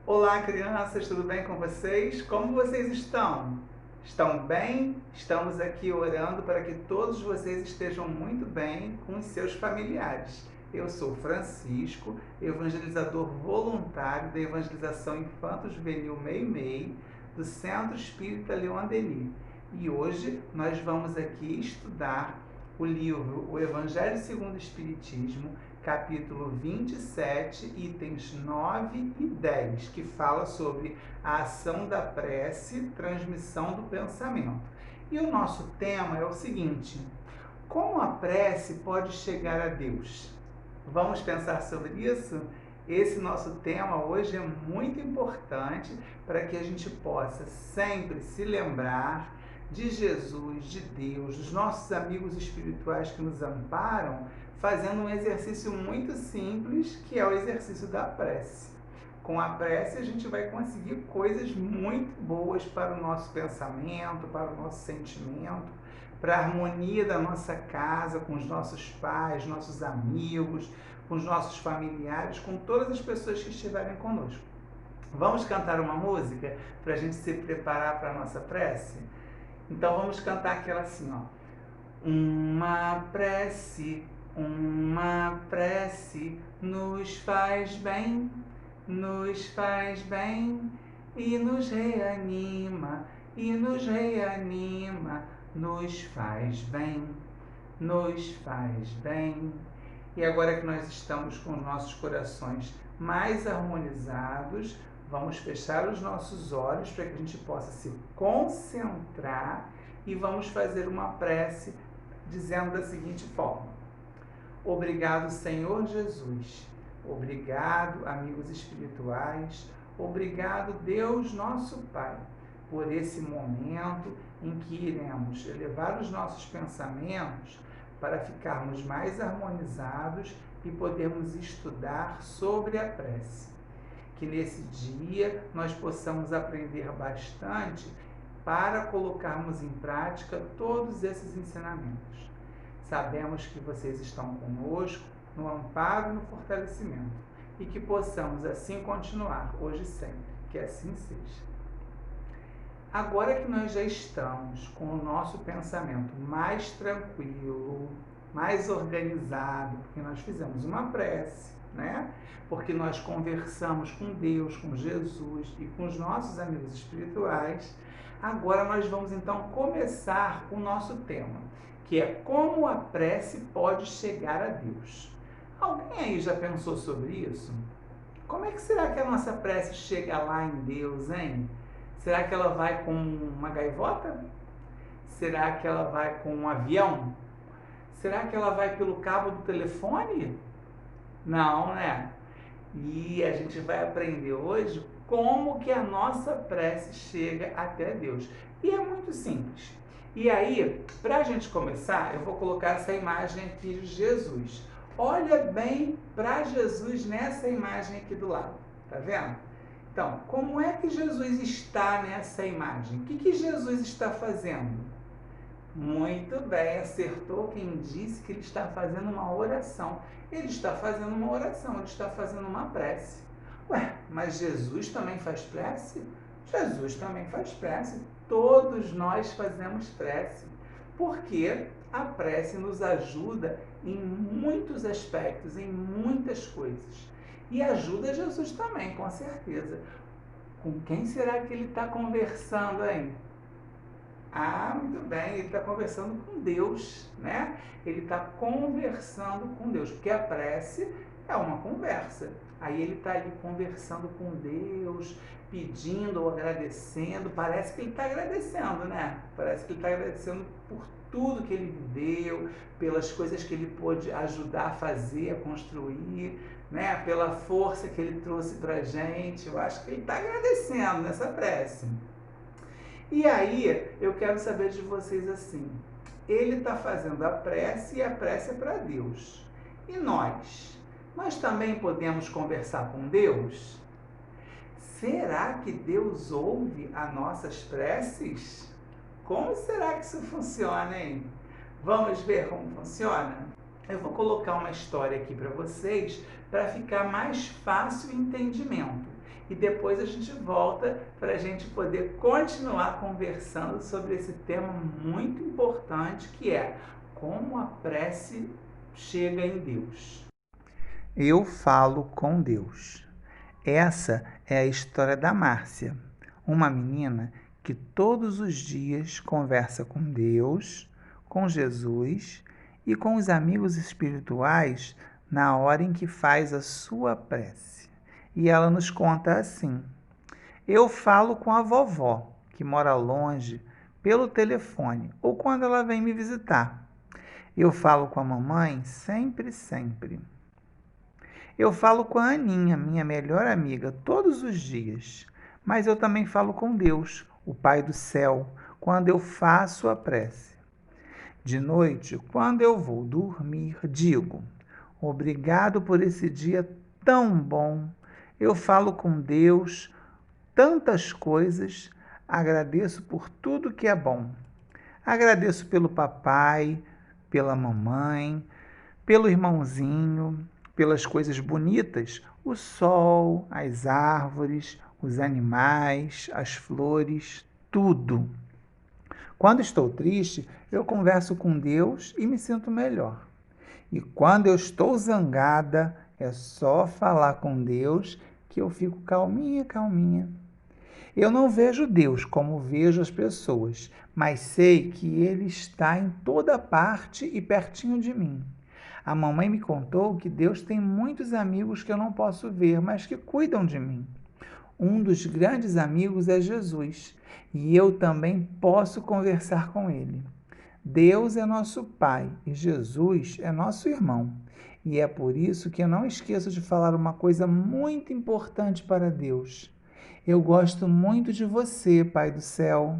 Olá, crianças, tudo bem com vocês? Como vocês estão? Estão bem? Estamos aqui orando para que todos vocês estejam muito bem com os seus familiares. Eu sou Francisco, evangelizador voluntário da Evangelização Infanto-Juvenil Meimei, do Centro Espírita Leon Denis. E hoje nós vamos aqui estudar o livro O Evangelho segundo o Espiritismo, capítulo 27, itens 9 e 10, que fala sobre a ação da prece, transmissão do pensamento. E o nosso tema é o seguinte: como a prece pode chegar a Deus? Vamos pensar sobre isso? Esse nosso tema hoje é muito importante para que a gente possa sempre se lembrar de Jesus, de Deus, dos nossos amigos espirituais que nos amparam, fazendo um exercício muito simples, que é o exercício da prece. Com a prece a gente vai conseguir coisas muito boas para o nosso pensamento, para o nosso sentimento, para a harmonia da nossa casa, com os nossos pais, nossos amigos, com os nossos familiares, com todas as pessoas que estiverem conosco. Vamos cantar uma música para a gente se preparar para a nossa prece? Então vamos cantar aquela assim, ó. Uma prece nos faz bem e nos reanima, nos faz bem. E agora que nós estamos com os nossos corações mais harmonizados, vamos fechar os nossos olhos para que a gente possa se concentrar e vamos fazer uma prece dizendo da seguinte forma: obrigado, Senhor Jesus. Obrigado, amigos espirituais. Obrigado, Deus nosso Pai, por esse momento em que iremos elevar os nossos pensamentos para ficarmos mais harmonizados e podermos estudar sobre a prece. Que nesse dia nós possamos aprender bastante para colocarmos em prática todos esses ensinamentos. Sabemos que vocês estão conosco no amparo e no fortalecimento e que possamos assim continuar hoje e sempre. Que assim seja. Agora que nós já estamos com o nosso pensamento mais tranquilo, mais organizado, porque nós fizemos uma prece, né? Porque nós conversamos com Deus, com Jesus e com os nossos amigos espirituais, agora nós vamos então começar o nosso tema, que é como a prece pode chegar a Deus. Alguém aí já pensou sobre isso? Como é que será que a nossa prece chega lá em Deus, hein? Será que ela vai com uma gaivota? Será que ela vai com um avião? Será que ela vai pelo cabo do telefone? Não, né? E a gente vai aprender hoje como que a nossa prece chega até Deus. E é muito simples. E aí, para a gente começar, eu vou colocar essa imagem aqui de Jesus. Olha bem para Jesus nessa imagem aqui do lado. Tá vendo? Então, como é que Jesus está nessa imagem? O que Jesus está fazendo? Muito bem, acertou quem disse que ele está fazendo uma oração. Ele está fazendo uma oração, ele está fazendo uma prece. Ué, mas Jesus também faz prece? Jesus também faz prece. Todos nós fazemos prece. Porque a prece nos ajuda em muitos aspectos, em muitas coisas. E ajuda Jesus também, com certeza. Com quem será que ele está conversando aí? Ah, muito bem, ele está conversando com Deus, né? Ele está conversando com Deus, porque a prece é uma conversa. Aí ele está ali conversando com Deus, pedindo ou agradecendo. Parece que ele está agradecendo, né? Parece que ele está agradecendo por tudo que ele viveu, pelas coisas que ele pôde ajudar a fazer, a construir, né? Pela força que ele trouxe para a gente. Eu acho que ele está agradecendo nessa prece. E aí, eu quero saber de vocês assim, ele está fazendo a prece e a prece é para Deus. E nós? Nós também podemos conversar com Deus? Será que Deus ouve as nossas preces? Como será que isso funciona, hein? Vamos ver como funciona? Eu vou colocar uma história aqui para vocês, para ficar mais fácil o entendimento. e depois a gente volta para a gente poder continuar conversando sobre esse tema muito importante que é como a prece chega em Deus. Eu falo com Deus. Essa é a história da Márcia, uma menina que todos os dias conversa com Deus, com Jesus e com os amigos espirituais na hora em que faz a sua prece. E ela nos conta assim: eu falo com a vovó, que mora longe, pelo telefone ou quando ela vem me visitar. Eu falo com a mamãe sempre, sempre. Eu falo com a Aninha, minha melhor amiga, todos os dias. Mas eu também falo com Deus, o Pai do céu, quando eu faço a prece. De noite, quando eu vou dormir, digo: obrigado por esse dia tão bom. Eu falo com Deus tantas coisas, agradeço por tudo que é bom. Agradeço pelo papai, pela mamãe, pelo irmãozinho, pelas coisas bonitas, o sol, as árvores, os animais, as flores, tudo. Quando estou triste, eu converso com Deus e me sinto melhor. E quando eu estou zangada, é só falar com Deus que eu fico calminha, calminha. Eu não vejo Deus como vejo as pessoas, mas sei que Ele está em toda parte e pertinho de mim. A mamãe me contou que Deus tem muitos amigos que eu não posso ver, mas que cuidam de mim. Um dos grandes amigos é Jesus, e eu também posso conversar com Ele. Deus é nosso Pai e Jesus é nosso irmão. E é por isso que eu não esqueço de falar uma coisa muito importante para Deus. Eu gosto muito de você, Pai do céu.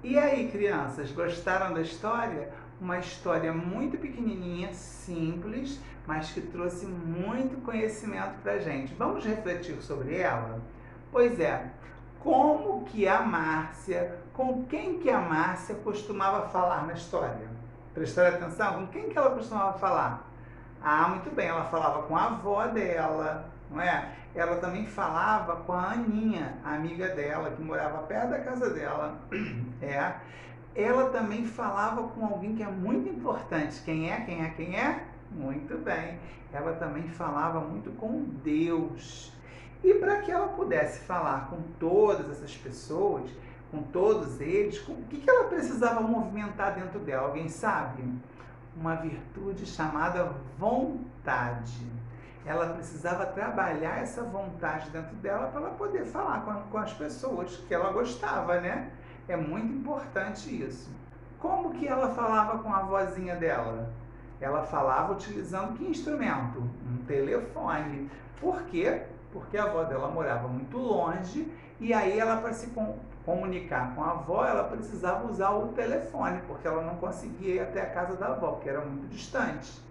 E aí, crianças, gostaram da história? Uma história muito pequenininha, simples, mas que trouxe muito conhecimento para a gente. Vamos refletir sobre ela? Pois é, como que a Márcia, com quem que a Márcia costumava falar na história? Prestar atenção, com quem que ela costumava falar? Ah, muito bem, ela falava com a avó dela, não é? Ela também falava com a Aninha, a amiga dela, que morava perto da casa dela. É. Ela também falava com alguém que é muito importante. Quem é? Quem é? Quem é? Muito bem. Ela também falava muito com Deus. E para que ela pudesse falar com todas essas pessoas, com todos eles, o que ela precisava movimentar dentro dela? Alguém sabe? Uma virtude chamada vontade. Ela precisava trabalhar essa vontade dentro dela para ela poder falar com as pessoas que ela gostava, né? É muito importante isso. Como que ela falava com a vozinha dela? Ela falava utilizando que instrumento? Um telefone. Por quê? Porque a avó dela morava muito longe e aí ela, para se comunicar com a avó, ela precisava usar o telefone, porque ela não conseguia ir até a casa da avó, porque era muito distante.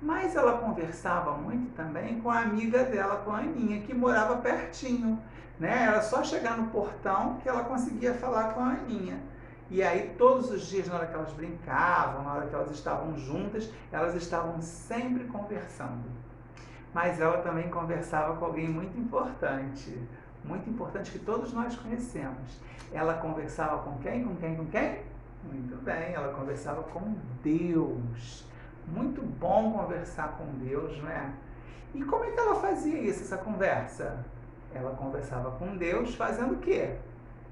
Mas ela conversava muito também com a amiga dela, com a Aninha, que morava pertinho, né? Era só chegar no portão que ela conseguia falar com a Aninha. E aí, todos os dias, na hora que elas brincavam, na hora que elas estavam juntas, elas estavam sempre conversando. Mas ela também conversava com alguém muito importante que todos nós conhecemos. Ela conversava com quem? Com quem? Com quem? Muito bem, ela conversava com Deus. Muito bom conversar com Deus, não é? E como é que ela fazia isso, essa conversa? Ela conversava com Deus fazendo o quê?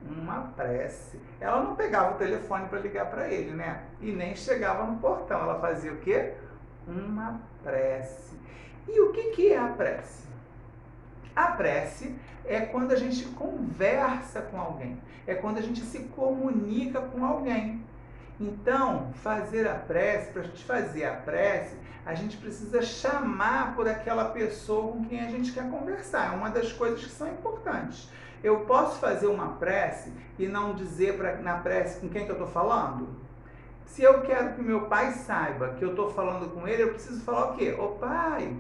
Uma prece. Ela não pegava o telefone para ligar para ele, né? E nem chegava no portão. Ela fazia o quê? Uma prece. E o que é a prece? A prece é quando a gente conversa com alguém. É quando a gente se comunica com alguém. Então, fazer a prece, para a gente fazer a prece, a gente precisa chamar por aquela pessoa com quem a gente quer conversar. É uma das coisas que são importantes. Eu posso fazer uma prece e não dizer na prece com quem que eu estou falando? Se eu quero que meu pai saiba que eu estou falando com ele, eu preciso falar o quê? Ô pai,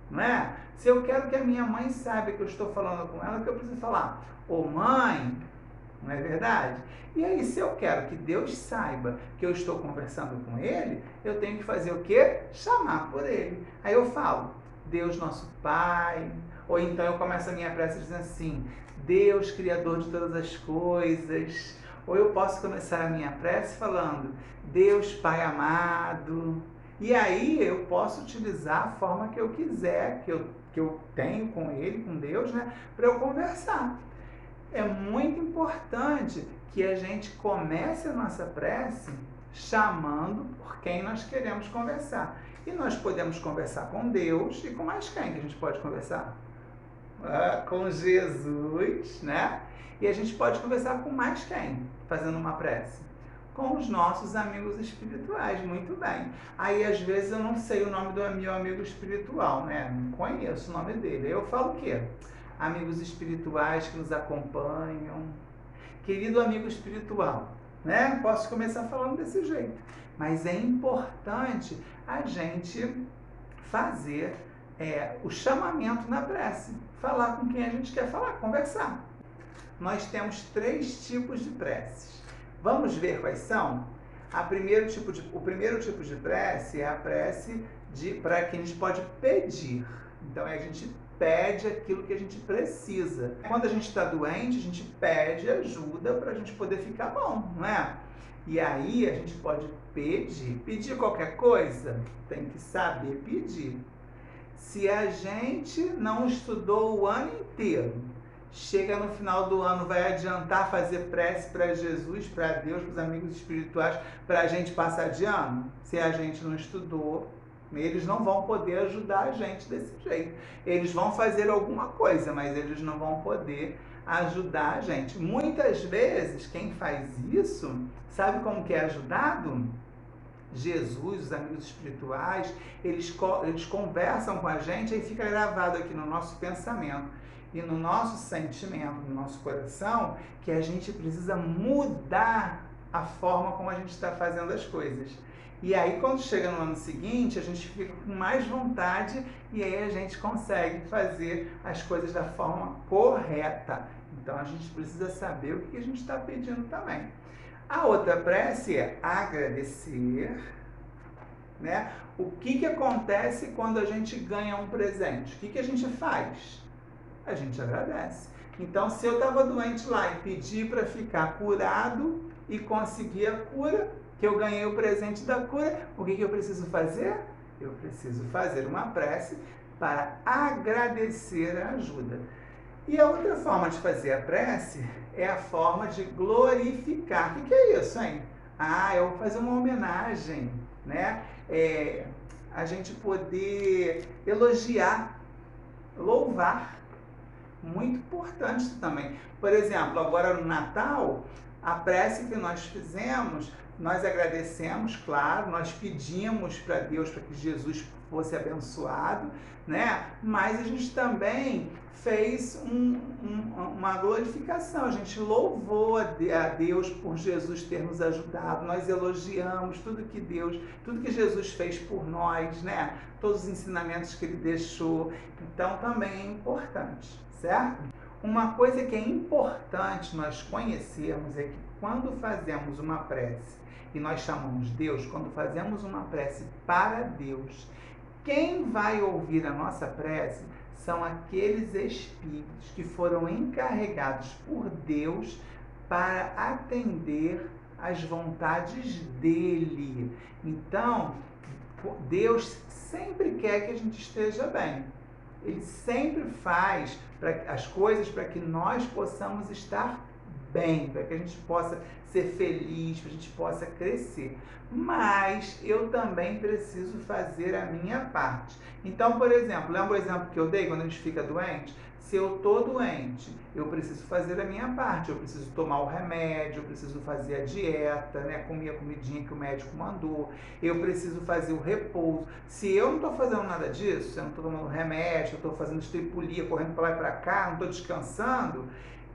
não é? Se eu quero que a minha mãe saiba que eu estou falando com ela, o que eu preciso falar? Ô mãe, não é verdade? E aí, se eu quero que Deus saiba que eu estou conversando com Ele, eu tenho que fazer o quê? Chamar por Ele. Aí eu falo, Deus nosso Pai, Ou então eu começo a minha prece dizendo assim: Deus, Criador de todas as coisas. Ou eu posso começar a minha prece falando: Deus, Pai amado. E aí eu posso utilizar a forma que eu quiser, que eu tenho com Ele, com Deus, né, para eu conversar. É muito importante que a gente comece a nossa prece chamando por quem nós queremos conversar. E nós podemos conversar com Deus e com mais quem que a gente pode conversar? Com Jesus, né? E a gente pode conversar com mais quem? Fazendo uma prece? Com os nossos amigos espirituais, muito bem. Aí, às vezes, eu não sei o nome do meu amigo espiritual, né? Não conheço o nome dele. Aí eu falo o quê? Amigos espirituais que nos acompanham. Querido amigo espiritual, né? Posso começar falando desse jeito. Mas é importante a gente fazer o chamamento na prece. Falar com quem a gente quer falar, conversar. Nós temos 3 tipos de preces. Vamos ver quais são? O primeiro tipo de prece é a prece para que a gente pode pedir. Então, a gente pede aquilo que a gente precisa. Quando a gente está doente, a gente pede ajuda para a gente poder ficar bom, não é? E aí a gente pode pedir. Pedir qualquer coisa, tem que saber pedir. Se a gente não estudou o ano inteiro, chega no final do ano, vai adiantar fazer prece para Jesus, para Deus, para os amigos espirituais, para a gente passar de ano? Se a gente não estudou, eles não vão poder ajudar a gente desse jeito. Eles vão fazer alguma coisa, mas eles não vão poder ajudar a gente. Muitas vezes, quem faz isso, sabe como que é ajudado? Jesus, os amigos espirituais, eles conversam com a gente e fica gravado aqui no nosso pensamento e no nosso sentimento, no nosso coração, que a gente precisa mudar a forma como a gente está fazendo as coisas. E aí, quando chega no ano seguinte, a gente fica com mais vontade e aí a gente consegue fazer as coisas da forma correta. Então, a gente precisa saber o que a gente está pedindo também. A outra prece é agradecer, né? O que acontece quando a gente ganha um presente? O que a gente faz? A gente agradece. Então, se eu estava doente lá e pedi para ficar curado e conseguir a cura, que eu ganhei o presente da cura, o que eu preciso fazer? Eu preciso fazer uma prece para agradecer a ajuda. E a outra forma de fazer a prece é a forma de glorificar. O que é isso, hein? Eu vou fazer uma homenagem, né? A gente poder elogiar, louvar. Muito importante também. Por exemplo, agora no Natal, a prece que nós fizemos, nós agradecemos, claro, nós pedimos para Deus para que Jesus fosse abençoado, né? Mas a gente também fez uma glorificação, a gente louvou a Deus por Jesus ter nos ajudado, nós elogiamos tudo que Jesus fez por nós, né? Todos os ensinamentos que Ele deixou, então também é importante, certo? Uma coisa que é importante nós conhecermos é que quando fazemos uma prece, e nós chamamos Deus, quando fazemos uma prece para Deus, quem vai ouvir a nossa prece são aqueles espíritos que foram encarregados por Deus para atender às vontades dele. Então, Deus sempre quer que a gente esteja bem. Ele sempre faz as coisas para que nós possamos estar bem, para que a gente possa ser feliz, para que a gente possa crescer. Mas eu também preciso fazer a minha parte. Então, por exemplo, lembra o exemplo que eu dei quando a gente fica doente? Se eu estou doente, eu preciso fazer a minha parte, eu preciso tomar o remédio, eu preciso fazer a dieta, né? Comer a comidinha que o médico mandou, eu preciso fazer o repouso. Se eu não estou fazendo nada disso, se eu não estou tomando remédio, eu estou fazendo estripulia, correndo para lá e para cá, não estou descansando,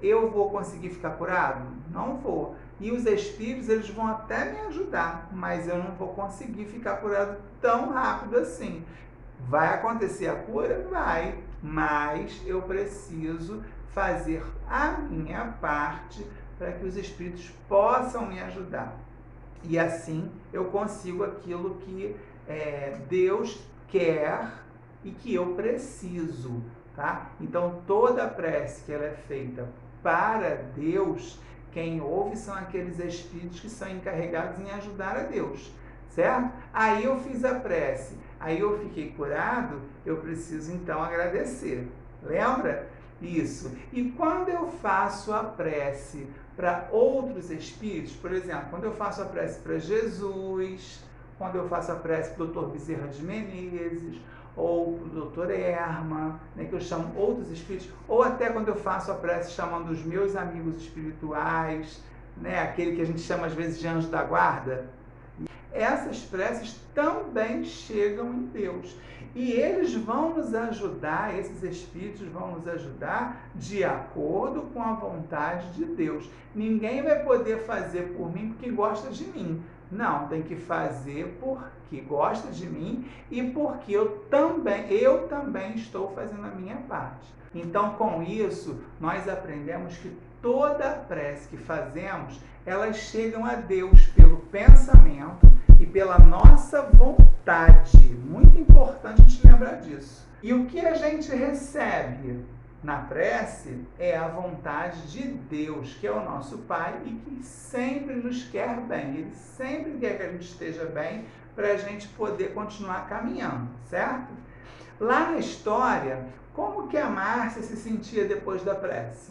eu vou conseguir ficar curado? Não vou. E os espíritos, eles vão até me ajudar, mas eu não vou conseguir ficar curado tão rápido assim. Vai acontecer a cura? Vai. Mas eu preciso fazer a minha parte para que os espíritos possam me ajudar. E assim eu consigo aquilo que Deus quer e que eu preciso. tá? Então, toda prece que ela é feita para Deus, quem ouve são aqueles espíritos que são encarregados em ajudar a Deus, certo? Aí eu fiz a prece, aí eu fiquei curado, eu preciso então agradecer. Lembra? Isso. E quando eu faço a prece para outros espíritos, por exemplo, quando eu faço a prece para Jesus, quando eu faço a prece para o Dr. Bezerra de Menezes, ou para o Dr. Erma, né, que eu chamo outros espíritos, ou até quando eu faço a prece chamando os meus amigos espirituais, né, aquele que a gente chama às vezes de anjo da guarda, essas preces também chegam em Deus. E eles vão nos ajudar, esses espíritos vão nos ajudar de acordo com a vontade de Deus. Ninguém vai poder fazer por mim porque gosta de mim. Não, tem que fazer porque gosta de mim e porque eu também estou fazendo a minha parte. Então, com isso, nós aprendemos que toda prece que fazemos, elas chegam a Deus pelo pensamento e pela nossa vontade. Muito importante a gente lembrar disso. E o que a gente recebe na prece é a vontade de Deus, que é o nosso Pai e que sempre nos quer bem. Ele sempre quer que a gente esteja bem para a gente poder continuar caminhando, certo? Lá na história, como que a Márcia se sentia depois da prece?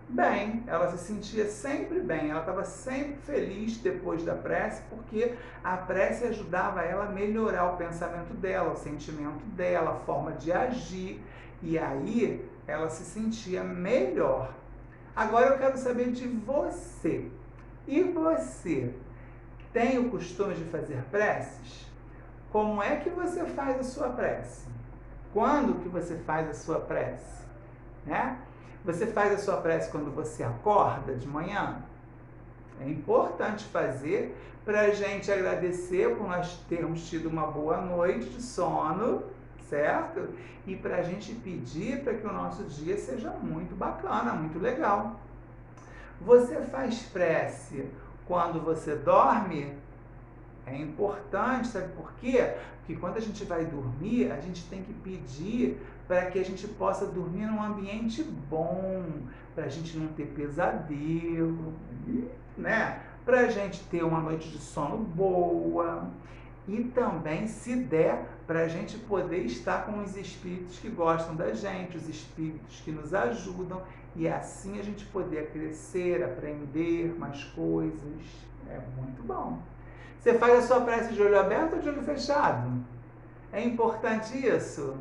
Bem, ela se sentia sempre bem, ela estava sempre feliz depois da prece, porque a prece ajudava ela a melhorar o pensamento dela, o sentimento dela, a forma de agir, e aí ela se sentia melhor. Agora eu quero saber de você. E você tem o costume de fazer preces? Como é que você faz a sua prece? Quando que você faz a sua prece? Né? Você faz a sua prece quando você acorda de manhã? É importante fazer para a gente agradecer por nós termos tido uma boa noite de sono, certo? E para a gente pedir para que o nosso dia seja muito bacana, muito legal. Você faz prece quando você dorme? É importante, sabe por quê? Porque quando a gente vai dormir, a gente tem que pedir para que a gente possa dormir num ambiente bom, para a gente não ter pesadelo, né? Para a gente ter uma noite de sono boa e também, se der, para a gente poder estar com os espíritos que gostam da gente, os espíritos que nos ajudam e assim a gente poder crescer, aprender mais coisas. É muito bom. Você faz a sua prece de olho aberto ou de olho fechado? É importante isso?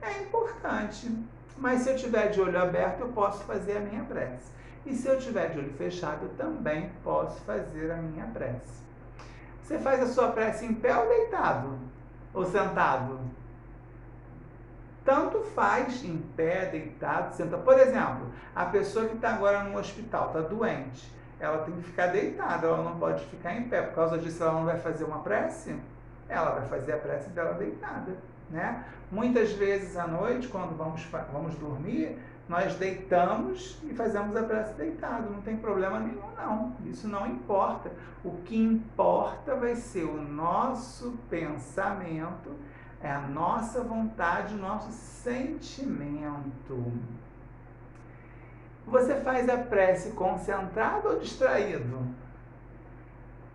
É importante. Mas se eu tiver de olho aberto, eu posso fazer a minha prece. E se eu tiver de olho fechado, eu também posso fazer a minha prece. Você faz a sua prece em pé ou deitado? Ou sentado? Tanto faz em pé, deitado, sentado. Por exemplo, a pessoa que está agora no hospital, está doente, ela tem que ficar deitada, ela não pode ficar em pé. Por causa disso, ela não vai fazer uma prece? Ela vai fazer a prece dela deitada, né? Muitas vezes à noite, quando vamos dormir, nós deitamos e fazemos a prece deitado. Não tem problema nenhum, não. Isso não importa. O que importa vai ser o nosso pensamento, é a nossa vontade, o nosso sentimento. Você faz a prece concentrado ou distraído?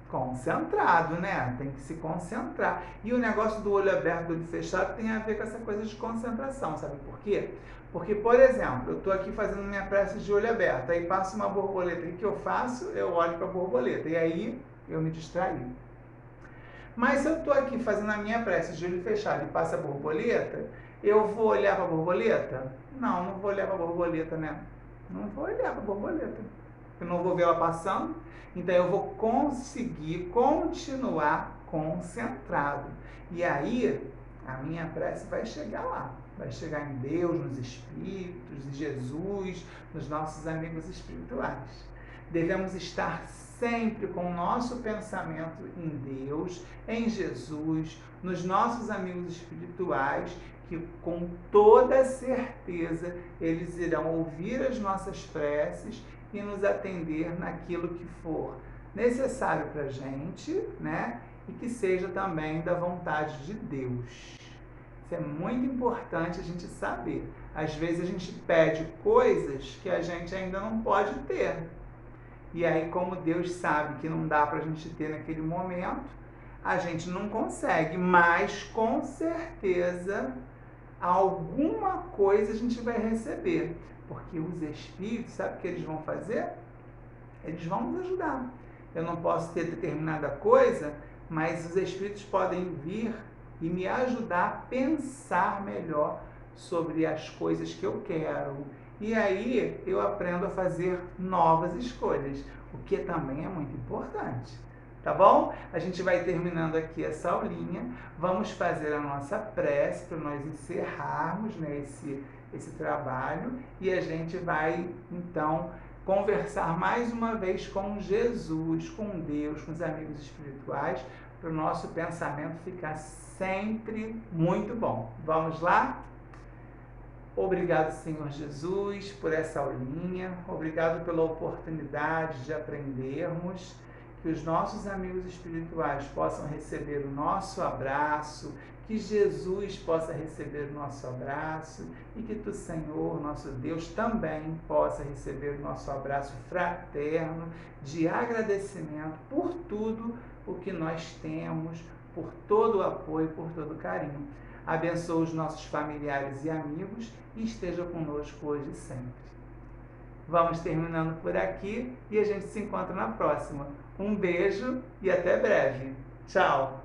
Concentrado, né? Tem que se concentrar. E o negócio do olho aberto, do olho fechado, tem a ver com essa coisa de concentração, sabe por quê? Porque, por exemplo, eu estou aqui fazendo minha prece de olho aberto, aí passa uma borboleta. O que eu faço? Eu olho para a borboleta, e aí eu me distraí. Mas se eu estou aqui fazendo a minha prece de olho fechado e passa a borboleta, eu vou olhar para a borboleta? Não, não vou olhar para a borboleta, né? Não vou olhar para a borboleta. Eu não vou ver ela passando. Então, eu vou conseguir continuar concentrado. E aí, a minha prece vai chegar lá. Vai chegar em Deus, nos Espíritos, em Jesus, nos nossos amigos espirituais. Devemos estar sempre com o nosso pensamento em Deus, em Jesus, nos nossos amigos espirituais, que com toda certeza eles irão ouvir as nossas preces e nos atender naquilo que for necessário para a gente, né? E que seja também da vontade de Deus. Isso é muito importante a gente saber. Às vezes a gente pede coisas que a gente ainda não pode ter. E aí, como Deus sabe que não dá para a gente ter naquele momento, a gente não consegue, mas com certeza alguma coisa a gente vai receber. Porque os Espíritos, sabe o que eles vão fazer? Eles vão nos ajudar. Eu não posso ter determinada coisa, mas os Espíritos podem vir e me ajudar a pensar melhor sobre as coisas que eu quero. E aí eu aprendo a fazer novas escolhas, o que também é muito importante. Tá bom? A gente vai terminando aqui essa aulinha. Vamos fazer a nossa prece para nós encerrarmos, né, esse trabalho. E a gente vai, então, conversar mais uma vez com Jesus, com Deus, com os amigos espirituais, para o nosso pensamento ficar sempre muito bom. Vamos lá? Obrigado, Senhor Jesus, por essa aulinha. Obrigado pela oportunidade de aprendermos. Que os nossos amigos espirituais possam receber o nosso abraço, que Jesus possa receber o nosso abraço e que tu, Senhor, nosso Deus, também possa receber o nosso abraço fraterno de agradecimento por tudo o que nós temos, por todo o apoio, por todo o carinho. Abençoa os nossos familiares e amigos e esteja conosco hoje e sempre. Vamos terminando por aqui e a gente se encontra na próxima. Um beijo e até breve. Tchau!